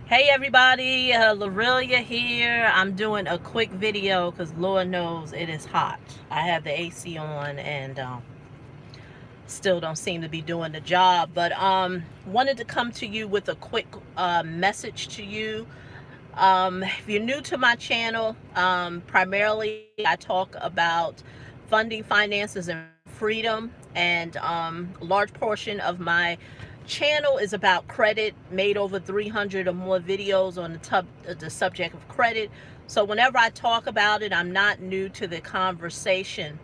Hey everybody, Lorelia here. I'm doing a quick video because Lord knows it is hot. I have the AC on and still don't seem to be doing the job. But wanted to come to you with a quick message to you. If you're new to my channel, primarily I talk about funding, finances, and freedom. And a large portion of my channel is about credit. Made over 300 or more videos on the subject of credit. So whenever I talk about it, I'm not new to the conversation.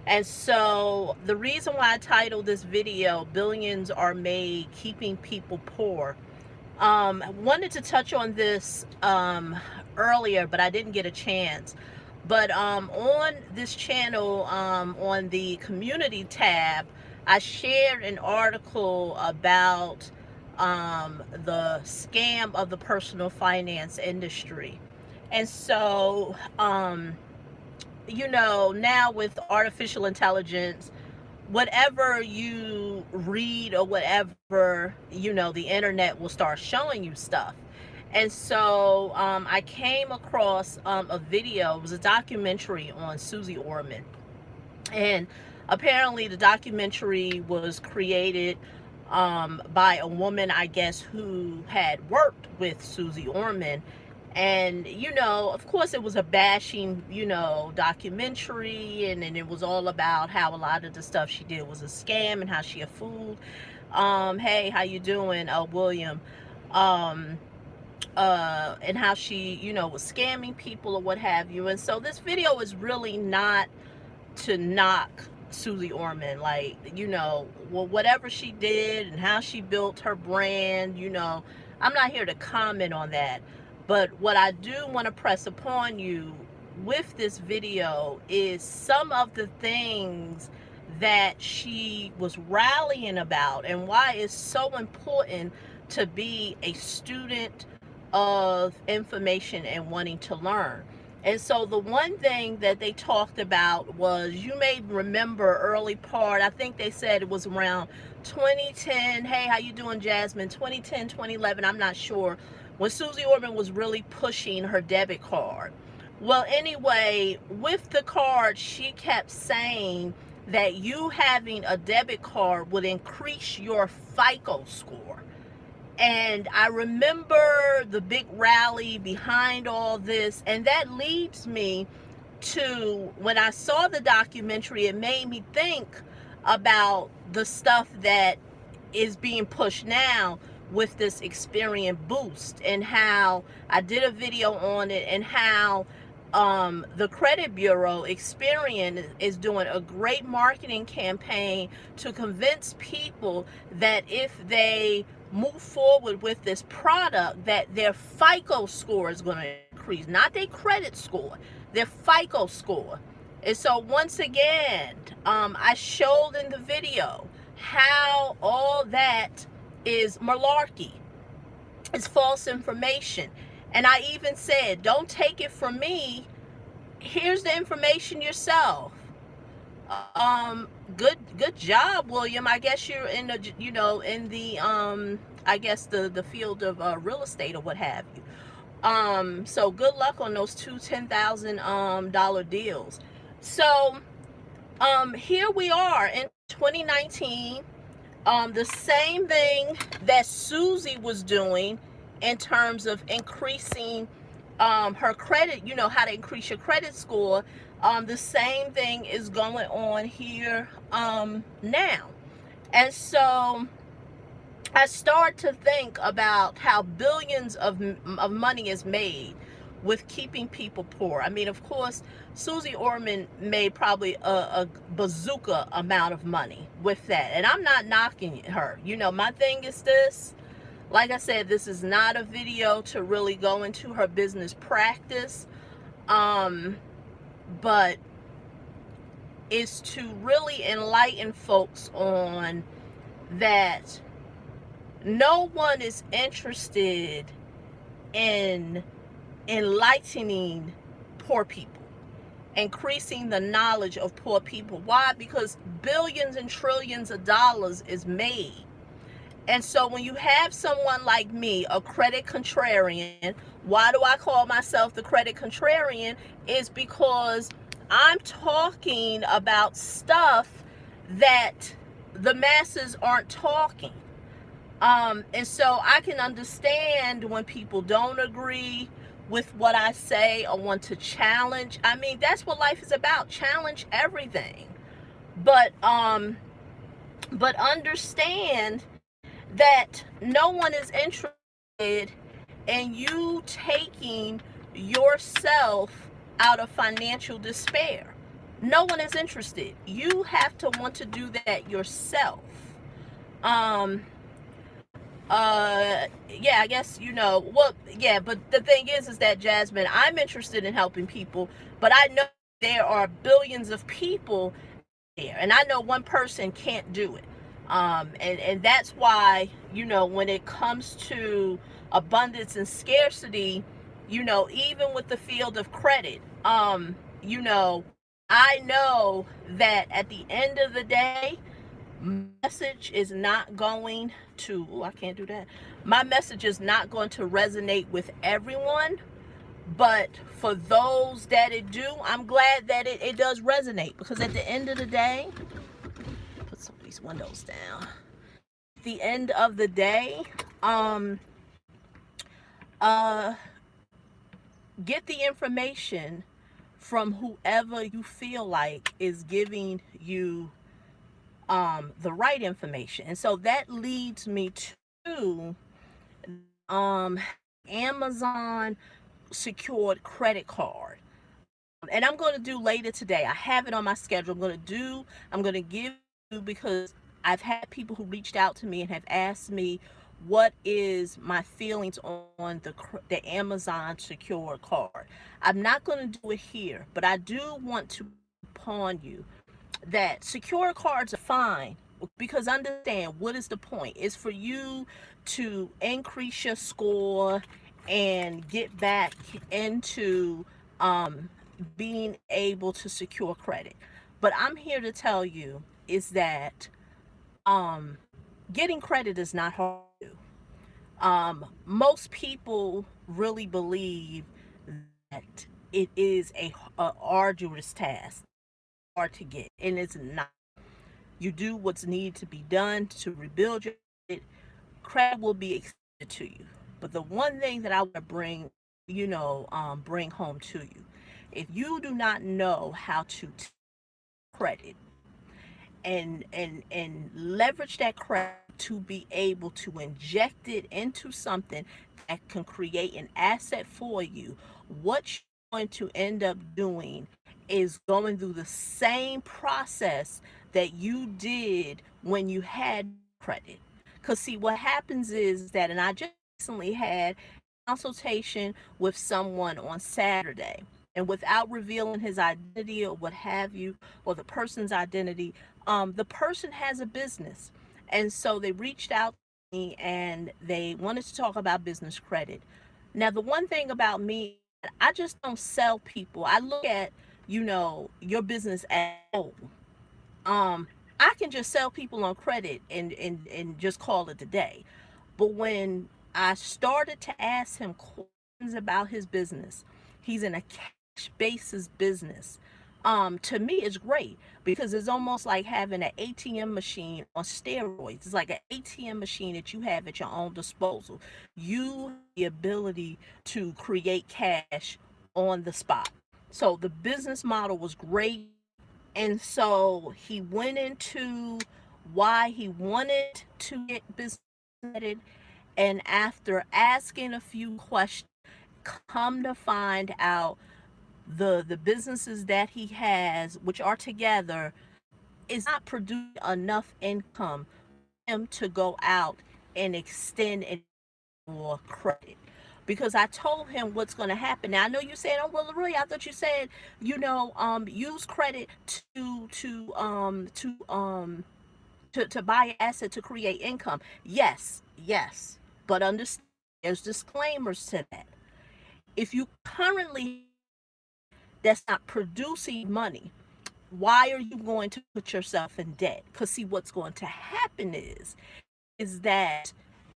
And so the reason why I titled this video, Billions Are Made Keeping People Poor, wanted to touch on this earlier, but I didn't get a chance. But on this channel, on the community tab, I shared an article about the scam of the personal finance industry. And so, now with artificial intelligence, whatever you read or whatever, the internet will start showing you stuff. And so I came across a video. It was a documentary on Suze Orman. And apparently the documentary was created by a woman, I guess, who had worked with Suze Orman. And of course it was a bashing documentary, and it was all about how a lot of the stuff she did was a scam and how she a fool. Hey, how you doing, William? um and how she was scamming people or what have you. And so this video is really not to knock Suze Orman, like, well, whatever she did and how she built her brand, I'm not here to comment on that. But what I do want to press upon you with this video is some of the things that she was rallying about and why it's so important to be a student of information and wanting to learn. And so the one thing that they talked about was, you may remember early part, I think they said it was around 2010. Hey, how you doing, Jasmine? 2010, 2011, I'm not sure, when Suze Orman was really pushing her debit card. Well, anyway, with the card, she kept saying that you having a debit card would increase your FICO score. And I remember the big rally behind all this, and that leads me to, when I saw the documentary, it made me think about the stuff that is being pushed now with this Experian boost, and how I did a video on it, and how the credit bureau Experian is doing a great marketing campaign to convince people that if they move forward with this product, that their FICO score is going to increase, not their credit score, their FICO score. And so once again, I showed in the video how all that is malarkey. It's false information. And I even said, don't take it from me. Here's the information yourself. Good job, William. I guess you're in the in the I guess the field of real estate or what have you. So good luck on those two $10,000 deals. So here we are in 2019. The same thing that Susie was doing in terms of increasing her credit, how to increase your credit score. The same thing is going on here now. And so I start to think about how billions of money is made with keeping people poor. I mean, of course, Suze Orman made probably a bazooka amount of money with that. And I'm not knocking her. My thing is this. Like I said, this is not a video to really go into her business practice. But is to really enlighten folks on that no one is interested in enlightening poor people, increasing the knowledge of poor people. Why? Because billions and trillions of dollars is made. And so when you have someone like me, a credit contrarian, why do I call myself the credit contrarian? Is because I'm talking about stuff that the masses aren't talking. And so I can understand when people don't agree with what I say or want to challenge. I mean, that's what life is about. Challenge everything. But understand that no one is interested in you taking yourself out of financial despair. No one is interested. You have to want to do that yourself. Um, yeah, I guess, well, yeah, but the thing is that, Jasmine, I'm interested in helping people, but I know there are billions of people there, and I know one person can't do it. And that's why, when it comes to abundance and scarcity, even with the field of credit, you know I know that at the end of the day, message is not going to, I can't do that, my message is not going to resonate with everyone, but for those that it do, I'm glad that it does resonate, because at the end of the day, put some of these windows down, at the end of the day, um uh get the information from whoever you feel like is giving you the right information. And so that leads me to um Amazon secured credit card. And I'm going to do later today. I have it on my schedule. I'm going to give you, because I've had people who reached out to me and have asked me what is my feelings on the Amazon secure card. I'm not going to do it here, but I do want to upon you that secure cards are fine, because understand, what is the point? It's for you to increase your score and get back into being able to secure credit. But I'm here to tell you is that getting credit is not hard to do. Most people really believe that it is a arduous task, hard to get, and it's not. You do what's needed to be done to rebuild your credit. Credit will be extended to you. But the one thing that I want to bring home to you, if you do not know how to take credit and leverage that credit to be able to inject it into something that can create an asset for you, what you're going to end up doing is going through the same process that you did when you had credit. Because see, what happens is that, and I just recently had a consultation with someone on Saturday, and without revealing his identity or what have you, or the person's identity, the person has a business. And so they reached out to me and they wanted to talk about business credit. Now, the one thing about me, I just don't sell people. I look at, your business as a whole. Um, I can just sell people on credit and just call it a day. But when I started to ask him questions about his business, he's in a cash basis business. To me, it's great, because it's almost like having an ATM machine on steroids. It's like an ATM machine that you have at your own disposal. You have the ability to create cash on the spot. So the business model was great. And so he went into why he wanted to get business started. And after asking a few questions, come to find out the businesses that he has, which are together, is not producing enough income for him to go out and extend it more credit. Because I told him what's going to happen. Now I know you said, "Oh well, really? I thought you said, use credit to buy an asset to create income." Yes, yes, but understand, there's disclaimers to that. If you currently, that's not producing money, why are you going to put yourself in debt? Because see, what's going to happen is is that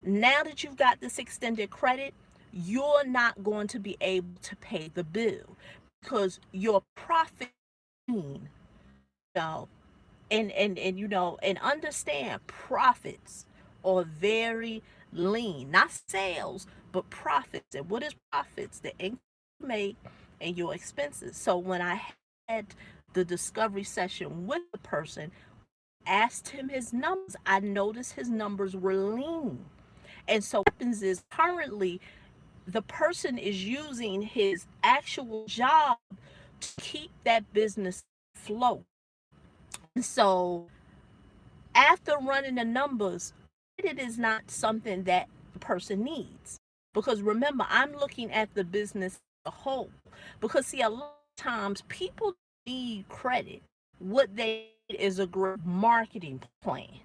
now that you've got this extended credit, you're not going to be able to pay the bill because your profit, you know, and understand profits are very lean, not sales, but profits. And what is profits? The income you make and your expenses. So when I had the discovery session with the person, asked him his numbers, I noticed his numbers were lean. And so what happens is currently the person is using his actual job to keep that business afloat. And so after running the numbers, it is not something that the person needs. Because remember, I'm looking at the business as a whole. Because see, a lot of times people need credit. What they need is a great marketing plan.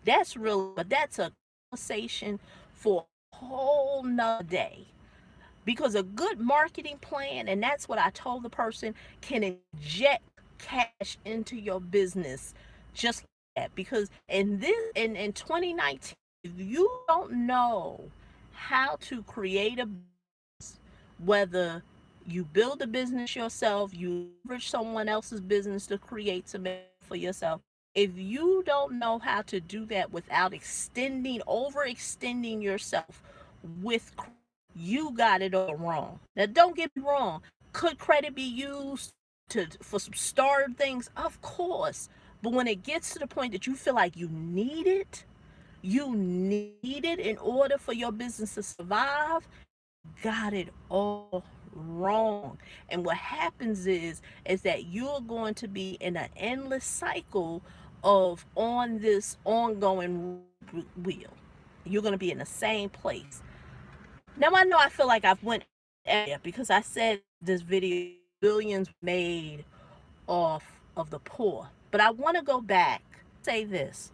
But that's a conversation for a whole nother day. Because a good marketing plan, and that's what I told the person, can inject cash into your business just like that. Because in 2019, if you don't know how to create a business, whether you build a business yourself, you leverage someone else's business to create some for yourself. If you don't know how to do that without overextending yourself with, you got it all wrong. Now, don't get me wrong. Could credit be used for some starter things? Of course. But when it gets to the point that you feel like you need it in order for your business to survive, got it all wrong. And what happens is that you're going to be in an endless cycle of on this ongoing wheel. You're going to be in the same place. Now I know I feel like I've went area because I said this video billions made off of the poor. But I want to go back, say this.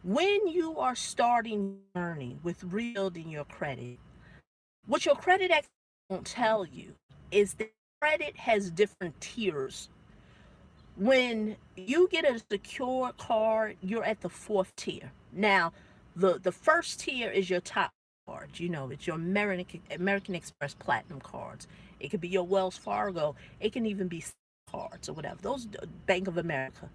When you are starting journey with rebuilding your credit, what your credit expert won't tell you is that credit has different tiers. When you get a secure card, you're at the fourth tier. Now, the first tier is your top cards. You know, it's your American Express Platinum cards. It could be your Wells Fargo. It can even be cards or whatever. Those Bank of America.